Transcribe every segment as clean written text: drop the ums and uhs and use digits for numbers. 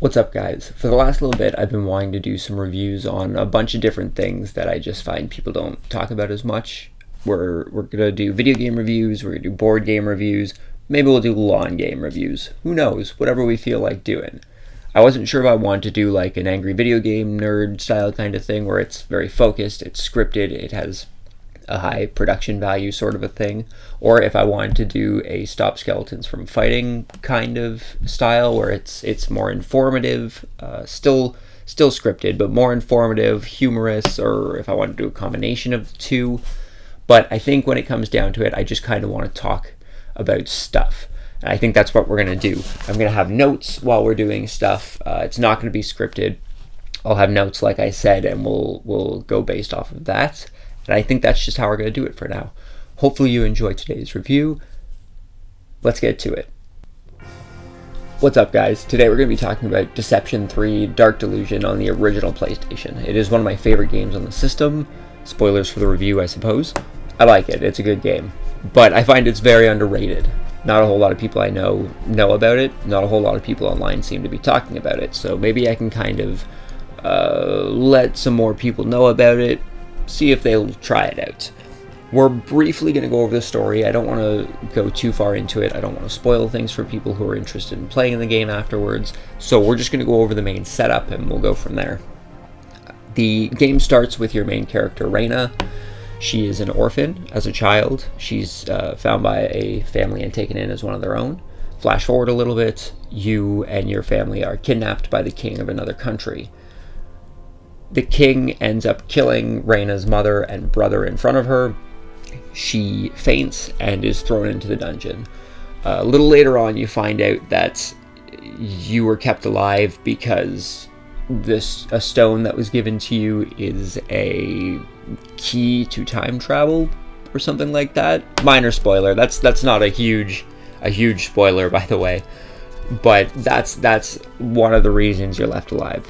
What's up, guys? For the last little bit, I've been wanting to do some reviews on a bunch of different things that I just find people don't talk about as much. We're gonna do video game reviews, we're gonna do board game reviews, maybe we'll do lawn game reviews. Who knows? Whatever we feel like doing. I wasn't sure if I wanted to do like an angry video game nerd style kind of thing where it's very focused, it's scripted, it has a high production value sort of a thing, or if I wanted to do a stop skeletons from fighting kind of style where it's more informative, still scripted, but more informative, humorous, or if I want to do a combination of the two. But I think when it comes down to it, I just kind of want to talk about stuff. And I think that's what we're going to do. I'm going to have notes while we're doing stuff. It's not going to be scripted. I'll have notes, like I said, and we'll go based off of that. And I think that's just how we're going to do it for now. Hopefully you enjoyed today's review. Let's get to it. What's up, guys? Today we're going to be talking about Deception 3 Dark Delusion on the original PlayStation. It is one of my favorite games on the system. Spoilers for the review, I suppose. I like it. It's a good game. But I find it's very underrated. Not a whole lot of people I know about it. Not a whole lot of people online seem to be talking about it. So maybe I can kind of let some more people know about it. See if they'll try it out. We're briefly going to go over the story. I don't want to go too far into it. I don't want to spoil things for people who are interested in playing the game afterwards. So we're just going to go over the main setup and we'll go from there. The game starts with your main character, Reina. She is an orphan as a child. She's found by a family and taken in as one of their own. Flash forward a little bit. You and your family are kidnapped by the king of another country. The king ends up killing Reina's mother and brother in front of her. She faints and is thrown into the dungeon. A little later on, you find out that you were kept alive because a stone that was given to you is a key to time travel or something like that. Minor spoiler. That's not a huge spoiler, by the way. But that's one of the reasons you're left alive.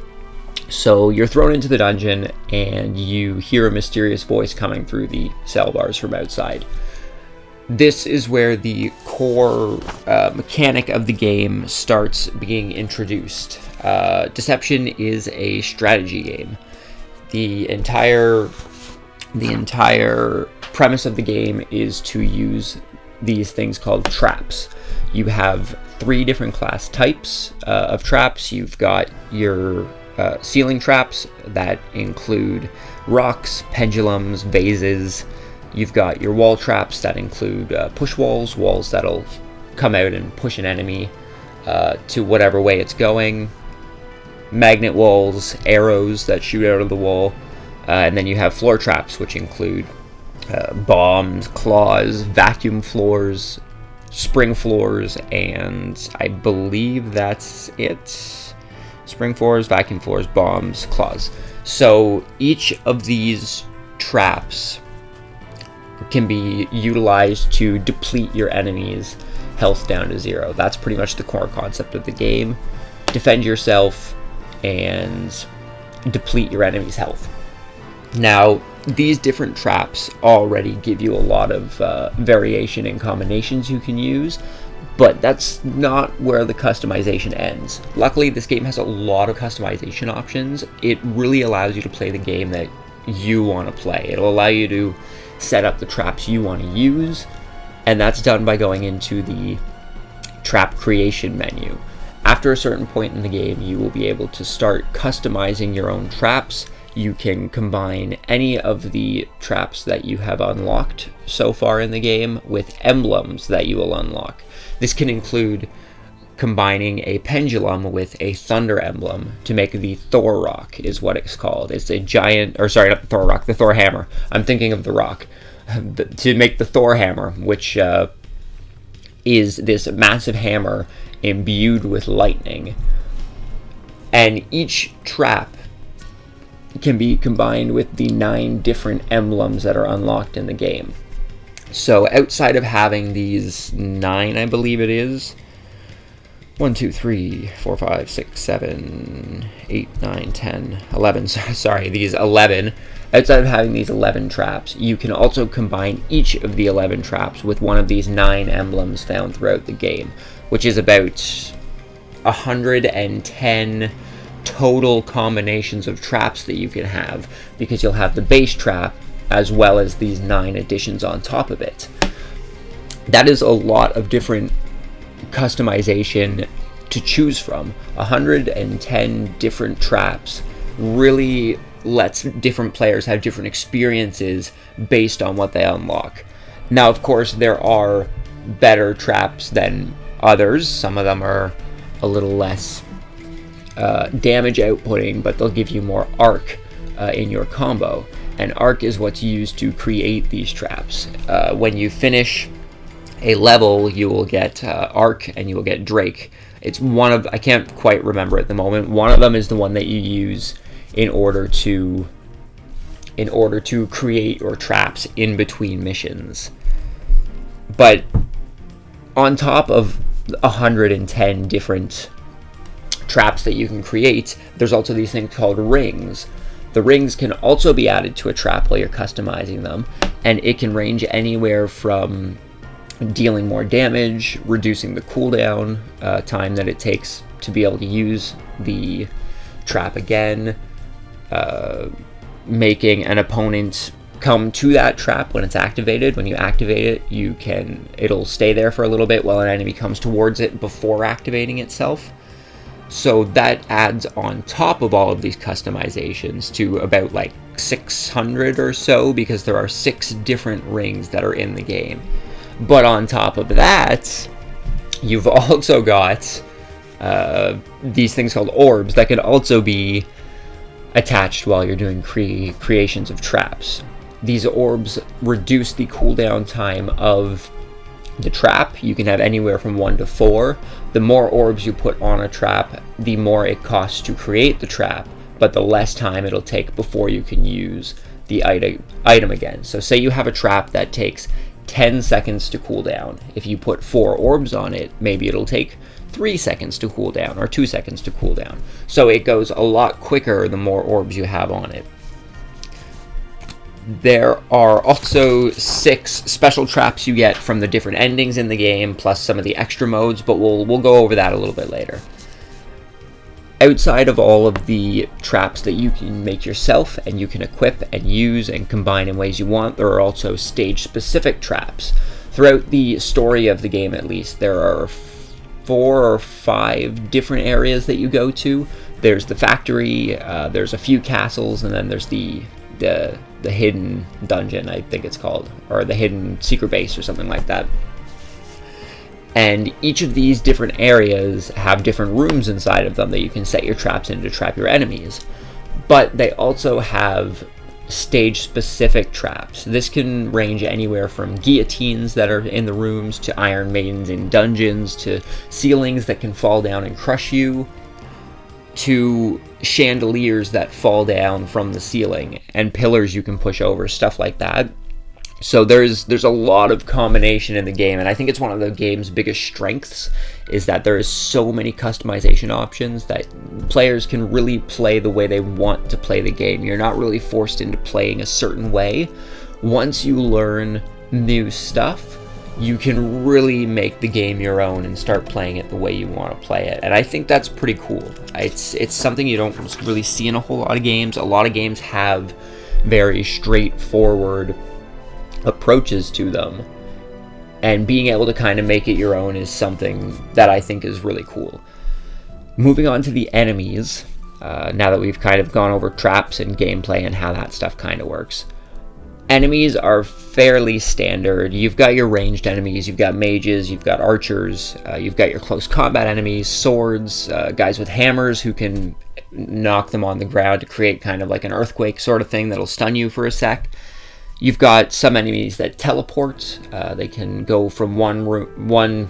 So you're thrown into the dungeon and you hear a mysterious voice coming through the cell bars from outside. This is where the core mechanic of the game starts being introduced. Deception is a strategy game. The entire premise of the game is to use these things called traps. You have 3 different class types of traps. You've got your ceiling traps that include rocks, pendulums, vases. You've got your wall traps that include push walls that'll come out and push an enemy to whatever way it's going. Magnet walls, arrows that shoot out of the wall. And then you have floor traps, which include bombs, claws, vacuum floors, spring floors, and I believe that's it. Spring floors, vacuum floors, bombs, claws. So each of these traps can be utilized to deplete your enemy's health down to 0. That's pretty much the core concept of the game. Defend yourself and deplete your enemy's health. Now, these different traps already give you a lot of variation and combinations you can use, but that's not where the customization ends. Luckily, this game has a lot of customization options. It really allows you to play the game that you want to play. It'll allow you to set up the traps you want to use, and that's done by going into the trap creation menu. After a certain point in the game, you will be able to start customizing your own traps. You can combine any of the traps that you have unlocked so far in the game with emblems that you will unlock. This can include combining a pendulum with a thunder emblem to make the Thor rock, is what it's called. It's a giant, or sorry, not the Thor rock, the Thor hammer. I'm thinking of the rock. To make the Thor hammer, which is this massive hammer imbued with lightning. And each trap can be combined with the 9 different emblems that are unlocked in the game. So outside of having these 9, I believe it is, 1, 2, 3, 4, 5, 6, 7, 8, 9, 10, 11, sorry, these 11. Outside of having these 11 traps, you can also combine each of the 11 traps with one of these 9 emblems found throughout the game, which is about 110 total combinations of traps that you can have, because you'll have the base trap as well as these 9 additions on top of it. That is a lot of different customization to choose from. 110 different traps really lets different players have different experiences based on what they unlock. Now, of course, there are better traps than others. Some of them are a little less damage outputting, but they'll give you more arc in your combo. And arc is what's used to create these traps. When you finish a level, you will get arc and you will get Drake. It's one of, I can't quite remember at the moment. One of them is the one that you use in order to create your traps in between missions. But on top of 110 different traps that you can create, there's also these things called rings. The rings can also be added to a trap while you're customizing them, and it can range anywhere from dealing more damage, reducing the cooldown time that it takes to be able to use the trap again, making an opponent come to that trap when it's activated. When you activate it, it'll stay there for a little bit while an enemy comes towards it before activating itself. So that adds on top of all of these customizations to about like 600 or so, because there are 6 different rings that are in the game. But on top of that, you've also got these things called orbs that can also be attached while you're doing creations of traps. These orbs reduce the cooldown time of the trap. You can have anywhere from 1 to 4. The more orbs you put on a trap, the more it costs to create the trap, but the less time it'll take before you can use the item again. So say you have a trap that takes 10 seconds to cool down. If you put 4 orbs on it, maybe it'll take 3 seconds to cool down or 2 seconds to cool down. So it goes a lot quicker the more orbs you have on it. There are also 6 special traps you get from the different endings in the game, plus some of the extra modes, but we'll go over that a little bit later. Outside of all of the traps that you can make yourself and you can equip and use and combine in ways you want, there are also stage-specific traps. Throughout the story of the game, at least, there are 4 or 5 different areas that you go to. There's the factory, there's a few castles, and then there's the hidden dungeon, I think it's called, or the hidden secret base or something like that. And each of these different areas have different rooms inside of them that you can set your traps in to trap your enemies. But they also have stage-specific traps. This can range anywhere from guillotines that are in the rooms, to Iron Maidens in dungeons, to ceilings that can fall down and crush you, to chandeliers that fall down from the ceiling, and pillars you can push over, stuff like that. So there's a lot of combination in the game, and I think it's one of the game's biggest strengths, is that there is so many customization options that players can really play the way they want to play the game. You're not really forced into playing a certain way. Once you learn new stuff, you can really make the game your own and start playing it the way you want to play it. And I think that's pretty cool. It's something you don't really see in a whole lot of games. A lot of games have very straightforward approaches to them, and being able to kind of make it your own is something that I think is really cool. Moving on to the enemies, now that we've kind of gone over traps and gameplay and how that stuff kind of works. Enemies are fairly standard. You've got your ranged enemies, you've got mages, you've got archers, you've got your close combat enemies, swords, guys with hammers who can knock them on the ground to create kind of like an earthquake sort of thing that'll stun you for a sec. You've got some enemies that teleport. They can go from one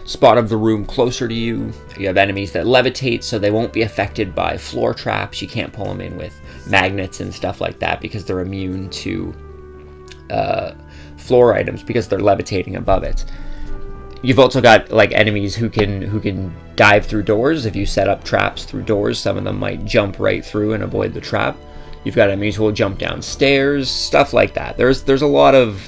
spot of the room closer to you. You have enemies that levitate, so they won't be affected by floor traps. You can't pull them in with magnets and stuff like that because they're immune to floor items because they're levitating above it. You've also got like enemies who can dive through doors. If you set up traps through doors, some of them might jump right through and avoid the trap. You've got enemies who will jump downstairs, stuff like that. There's a lot of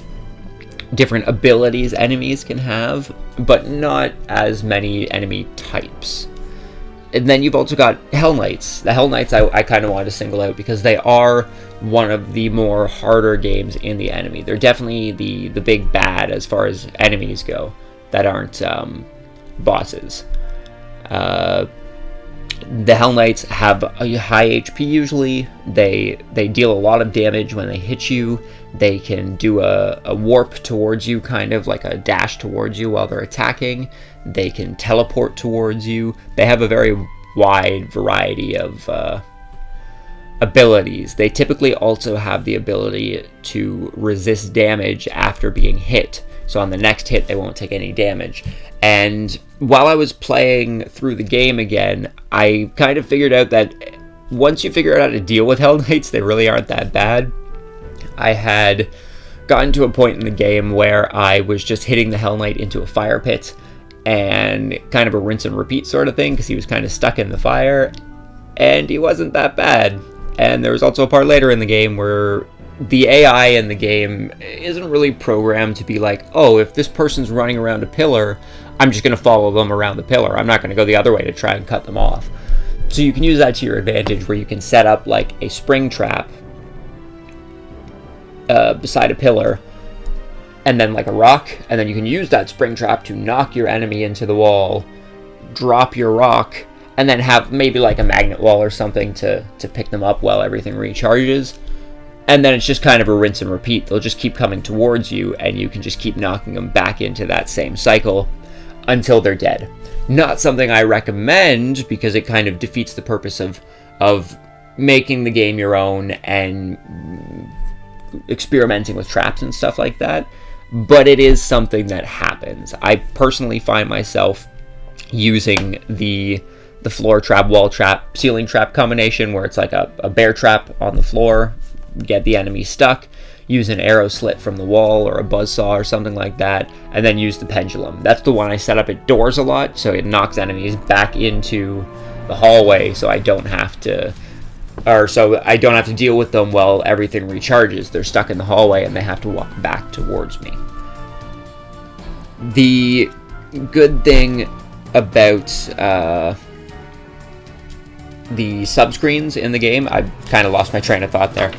different abilities enemies can have, but not as many enemy types. And then you've also got Hell Knights. The Hell Knights I kind of wanted to single out because they are one of the more harder games in the enemy. They're definitely the big bad as far as enemies go that aren't bosses. The Hell Knights have a high HP usually. They deal a lot of damage when they hit you. They can do a warp towards you, kind of like a dash towards you while they're attacking. They can teleport towards you. They have a very wide variety of abilities. They typically also have the ability to resist damage after being hit. So on the next hit, they won't take any damage. And while I was playing through the game again, I kind of figured out that once you figure out how to deal with Hell Knights, they really aren't that bad. I had gotten to a point in the game where I was just hitting the Hell Knight into a fire pit, and kind of a rinse and repeat sort of thing, because he was kind of stuck in the fire, and he wasn't that bad. And there was also a part later in the game where the AI in the game isn't really programmed to be like, oh, if this person's running around a pillar, I'm just going to follow them around the pillar. I'm not going to go the other way to try and cut them off. So you can use that to your advantage, where you can set up like a spring trap beside a pillar, and then like a rock, and then you can use that spring trap to knock your enemy into the wall, drop your rock, and then have maybe like a magnet wall or something to pick them up while everything recharges. And then it's just kind of a rinse and repeat. They'll just keep coming towards you, and you can just keep knocking them back into that same cycle until they're dead. Not something I recommend, because it kind of defeats the purpose of making the game your own and experimenting with traps and stuff like that. But it is something that happens. I personally find myself using the floor trap, wall trap, ceiling trap combination, where it's like a bear trap on the floor, get the enemy stuck, use an arrow slit from the wall or a buzzsaw or something like that, and then use the pendulum. That's the one I set up at doors a lot, so it knocks enemies back into the hallway, so I don't have to deal with them while everything recharges. They're stuck in the hallway and they have to walk back towards me. The good thing about the subscreens in the game, I kind of lost my train of thought there.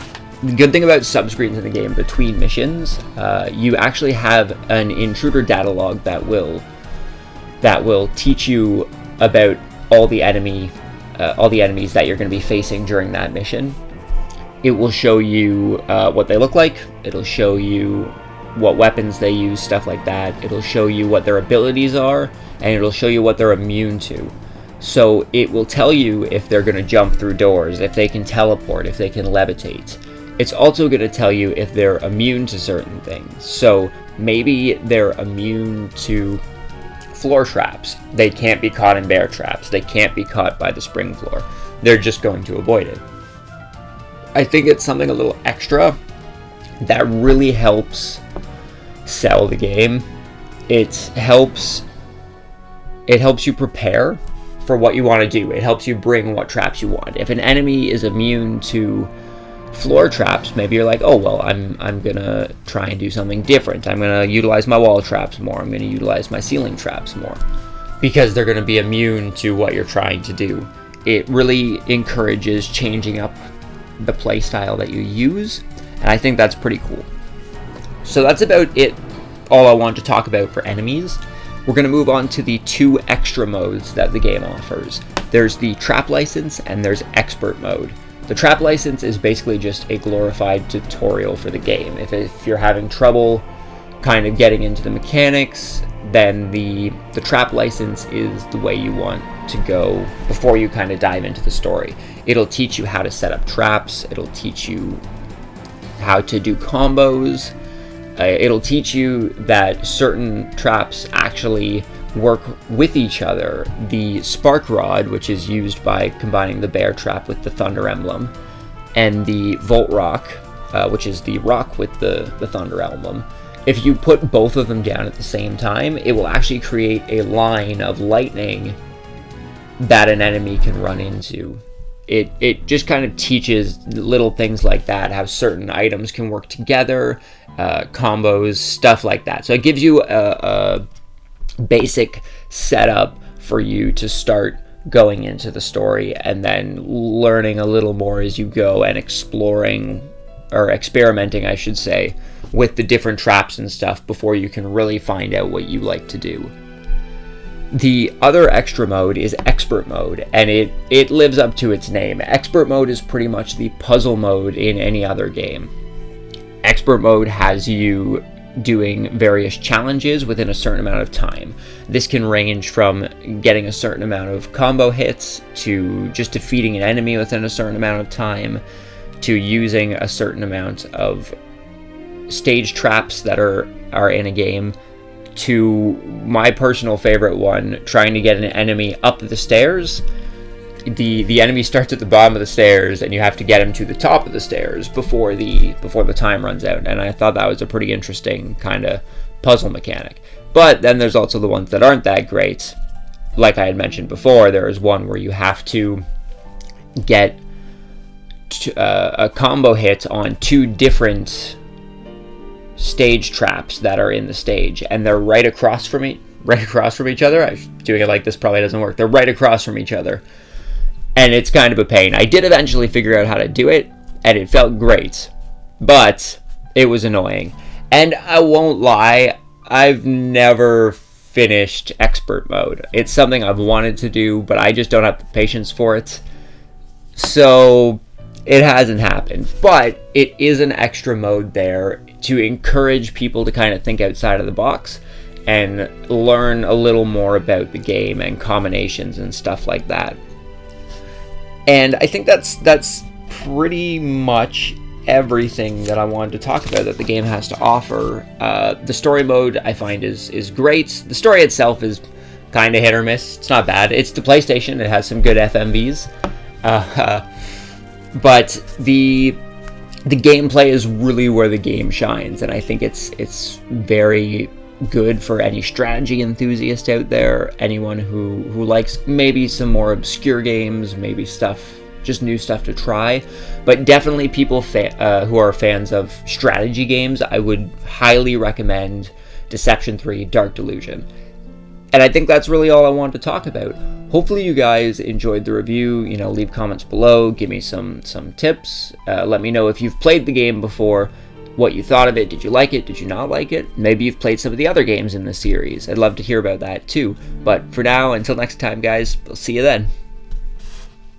The good thing about subscreens in the game between missions, you actually have an intruder data log that will teach you about all the enemies that you're going to be facing during that mission. It will show you what they look like. It'll show you what weapons they use, stuff like that. It'll show you what their abilities are, and it'll show you what they're immune to. So it will tell you if they're going to jump through doors, if they can teleport, if they can levitate. It's also going to tell you if they're immune to certain things. So maybe they're immune to floor traps. They can't be caught in bear traps. They can't be caught by the spring floor. They're just going to avoid it. I think it's something a little extra that really helps sell the game. It helps you prepare for what you want to do. It helps you bring what traps you want. If an enemy is immune to floor traps, maybe you're like, oh well, I'm gonna try and do something different. I'm gonna utilize my wall traps more. I'm gonna utilize my ceiling traps more, because they're gonna be immune to what you're trying to do. It really encourages changing up the play style that you use, and I think that's pretty cool. So that's about it, all I want to talk about for enemies. We're going to move on to the two extra modes that the game offers. There's the Trap License and there's Expert Mode. The Trap License is basically just a glorified tutorial for the game. If you're having trouble kind of getting into the mechanics, then the Trap License is the way you want to go before you kind of dive into the story. It'll teach you how to set up traps. It'll teach you how to do combos. It'll teach you that certain traps actually work with each other. The Spark Rod, which is used by combining the bear trap with the Thunder Emblem, and the Volt Rock, which is the rock with the Thunder Emblem. If you put both of them down at the same time, it will actually create a line of lightning that an enemy can run into. It just kind of teaches little things like that, how certain items can work together, combos, stuff like that. So it gives you a basic setup for you to start going into the story, and then learning a little more as you go and exploring, or experimenting I should say, with the different traps and stuff before you can really find out what you like to do. The other extra mode is Expert Mode, and it lives up to its name. Expert Mode is pretty much the puzzle mode in any other game. Expert Mode has you doing various challenges within a certain amount of time. This can range from getting a certain amount of combo hits, to just defeating an enemy within a certain amount of time, to using a certain amount of stage traps that are in a game, to my personal favorite one, trying to get an enemy up the stairs. The enemy starts at the bottom of the stairs, and you have to get him to the top of the stairs before the time runs out. And I thought that was a pretty interesting kind of puzzle mechanic. But then there's also the ones that aren't that great. Like I had mentioned before, there is one where you have to get a combo hit on 2 different stage traps that are in the stage, and they're right across from each other. Doing it like this probably doesn't work. They're right across from each other, and it's kind of a pain. I did eventually figure out how to do it, and it felt great, but it was annoying. And I won't lie, I've never finished Expert Mode. It's something I've wanted to do, but I just don't have the patience for it, so it hasn't happened. But it is an extra mode there to encourage people to kind of think outside of the box and learn a little more about the game and combinations and stuff like that. And I think that's pretty much everything that I wanted to talk about that the game has to offer. The story mode I find is great. The story itself is kind of hit or miss. It's not bad. It's the PlayStation. It has some good FMVs. But the gameplay is really where the game shines, and I think it's very good for any strategy enthusiast out there, anyone who likes maybe some more obscure games, maybe just new stuff to try, but definitely people who are fans of strategy games. I would highly recommend Deception 3 Dark Delusion. And I think that's really all I wanted to talk about. Hopefully you guys enjoyed the review. Leave comments below, give me some tips. Let me know if you've played the game before, what you thought of it. Did you like it? Did you not like it? Maybe you've played some of the other games in the series. I'd love to hear about that too. But for now, until next time, guys, we'll see you then.